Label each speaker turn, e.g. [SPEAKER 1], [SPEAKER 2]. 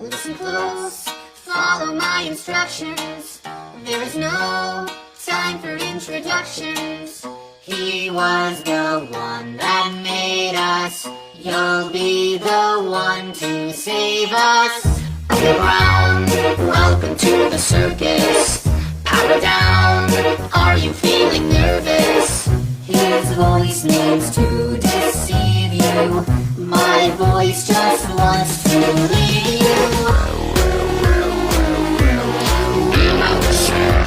[SPEAKER 1] Listen close, follow my instructions. There is no time for introductions. He was the one that made us. You'll be the one to save us. Underground, welcome to the circus. Power down, are you feeling nervous? His voice needs to deceive you. My voice just wants to leave